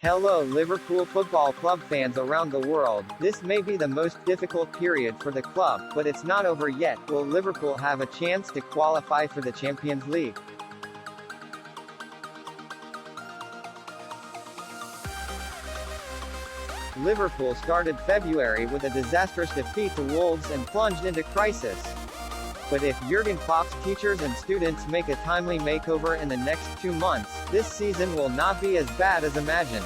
Hello Liverpool Football Club fans around the world, this may be the most difficult period for the club, but it's not over yet. Will Liverpool have a chance to qualify for the Champions League? Liverpool started February with a disastrous defeat to Wolves and plunged into crisis. But if Jurgen Klopp's teachers and students make a timely makeover in the next 2 months, this season will not be as bad as imagined.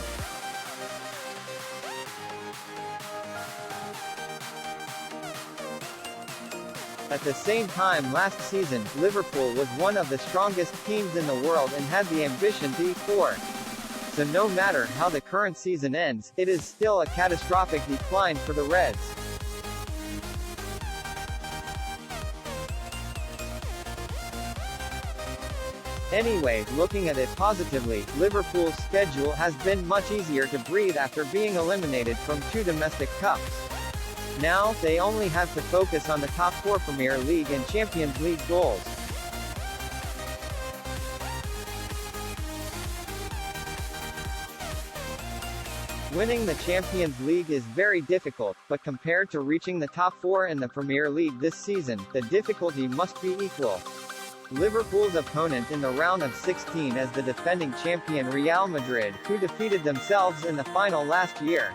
At the same time last season, Liverpool was one of the strongest teams in the world and had the ambition to be fourth. So no matter how the current season ends, it is still a catastrophic decline for the Reds. Anyway, looking at it positively, Liverpool's schedule has been much easier to breathe after being eliminated from 2 domestic cups. Now, they only have to focus on the top 4 Premier League and Champions League goals. Winning the Champions League is very difficult, but compared to reaching the top 4 in the Premier League this season, the difficulty must be equal. Liverpool's opponent in the round of 16 is the defending champion Real Madrid, who defeated themselves in the final last year.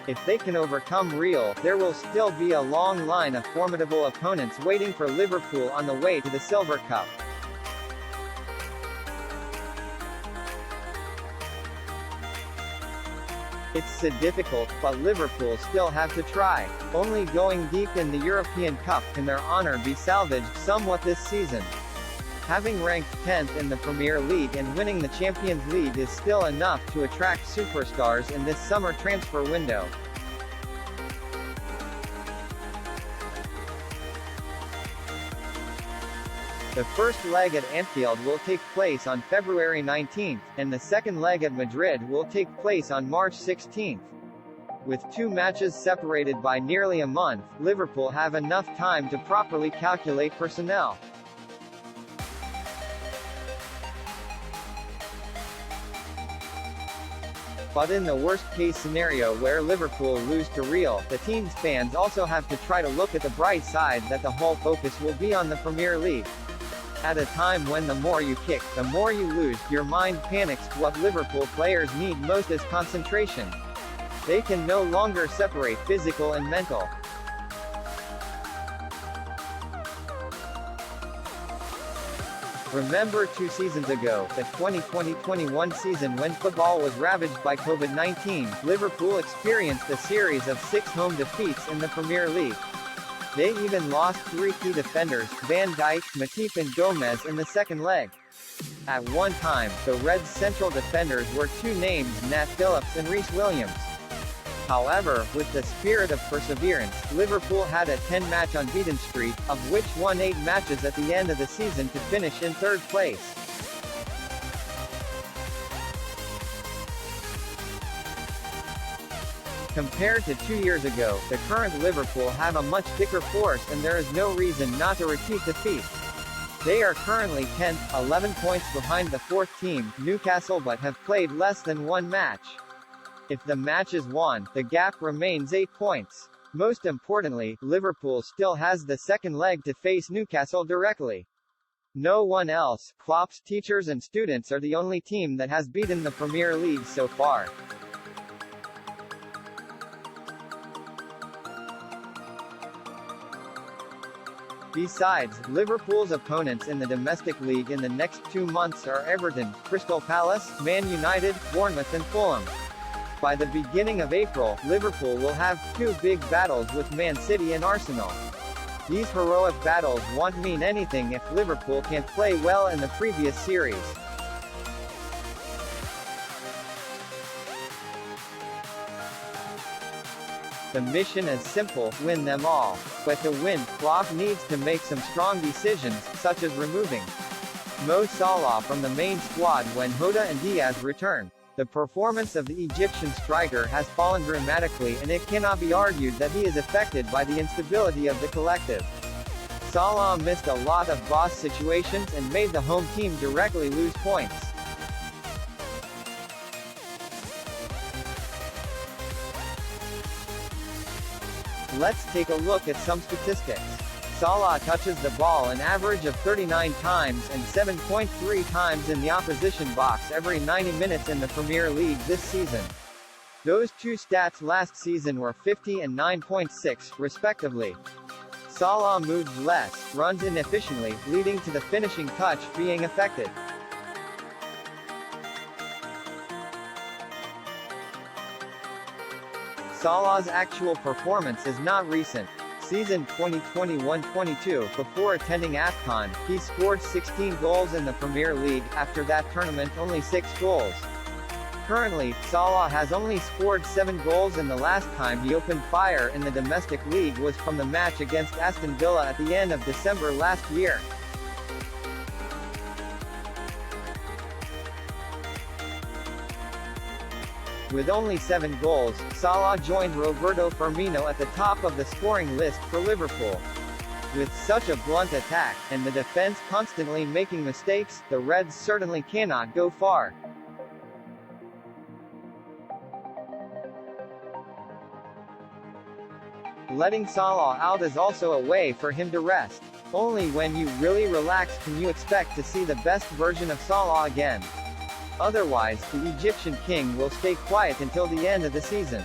If they can overcome Real, there will still be a long line of formidable opponents waiting for Liverpool on the way to the Silver Cup. It's so difficult, but Liverpool still have to try. Only going deep in the European Cup can their honour be salvaged somewhat this season. Having ranked 10th in the Premier League and winning the Champions League is still enough to attract superstars in this summer transfer window. The first leg at Anfield will take place on February 19, and the second leg at Madrid will take place on March 16. With 2 matches separated by nearly a month, Liverpool have enough time to properly calculate personnel. But in the worst-case scenario where Liverpool lose to Real, the team's fans also have to try to look at the bright side that the whole focus will be on the Premier League. At a time when the more you kick, the more you lose, your mind panics. What Liverpool players need most is concentration. They can no longer separate physical and mental. Remember 2 seasons ago, the 2020-21 season when football was ravaged by COVID-19, Liverpool experienced a series of 6 home defeats in the Premier League. They even lost 3 key defenders, Van Dijk, Matip and Gomez in the second leg. At one time, the Reds' central defenders were 2 names, Nat Phillips and Reece Williams. However, with the spirit of perseverance, Liverpool had a 10-match unbeaten streak, of which won 8 matches at the end of the season to finish in 3rd place. Compared to 2 years ago, the current Liverpool have a much thicker force and there is no reason not to repeat defeat. They are currently 10th, 11 points behind the 4th team, Newcastle, but have played less than 1 match. If the match is won, the gap remains 8 points. Most importantly, Liverpool still has the second leg to face Newcastle directly. No one else, Klopp's teachers and students, are the only team that has beaten the Premier League so far. Besides, Liverpool's opponents in the domestic league in the next 2 months are Everton, Crystal Palace, Man United, Bournemouth and Fulham. By the beginning of April, Liverpool will have 2 big battles with Man City and Arsenal. These heroic battles won't mean anything if Liverpool can't play well in the previous series. The mission is simple, win them all. But to win, Klopp needs to make some strong decisions, such as removing Mo Salah from the main squad when Hoda and Diaz return. The performance of the Egyptian striker has fallen dramatically and it cannot be argued that he is affected by the instability of the collective. Salah missed a lot of boss situations and made the home team directly lose points. Let's take a look at some statistics. Salah touches the ball an average of 39 times and 7.3 times in the opposition box every 90 minutes in the Premier League this season. Those two stats last season were 50 and 9.6, respectively. Salah moves less, runs inefficiently, leading to the finishing touch being affected. Salah's actual performance is not recent. Season 2021-22, before attending AFCON, he scored 16 goals in the Premier League. After that tournament, only 6 goals. Currently, Salah has only scored 7 goals, and the last time he opened fire in the domestic league was from the match against Aston Villa at the end of December last year. With only 7 goals, Salah joined Roberto Firmino at the top of the scoring list for Liverpool. With such a blunt attack, and the defense constantly making mistakes, the Reds certainly cannot go far. Letting Salah out is also a way for him to rest. Only when you really relax can you expect to see the best version of Salah again. Otherwise, the Egyptian king will stay quiet until the end of the season.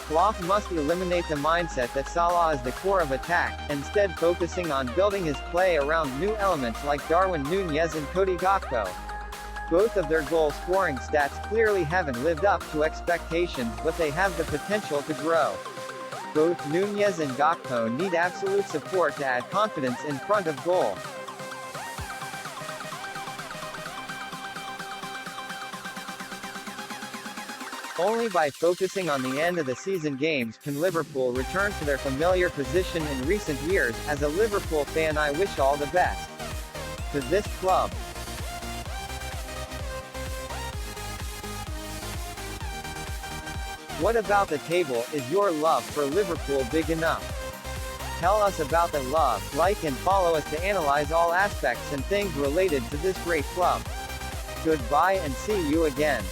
Klopp must eliminate the mindset that Salah is the core of attack, instead focusing on building his play around new elements like Darwin Núñez and Cody Gakpo. Both of their goal-scoring stats clearly haven't lived up to expectations, but they have the potential to grow. Both Núñez and Gakpo need absolute support to add confidence in front of goal. Only by focusing on the end of the season games can Liverpool return to their familiar position in recent years. As a Liverpool fan, I wish all the best to this club. What about the table? Is your love for Liverpool big enough? Tell us about the love, like and follow us to analyze all aspects and things related to this great club. Goodbye and see you again.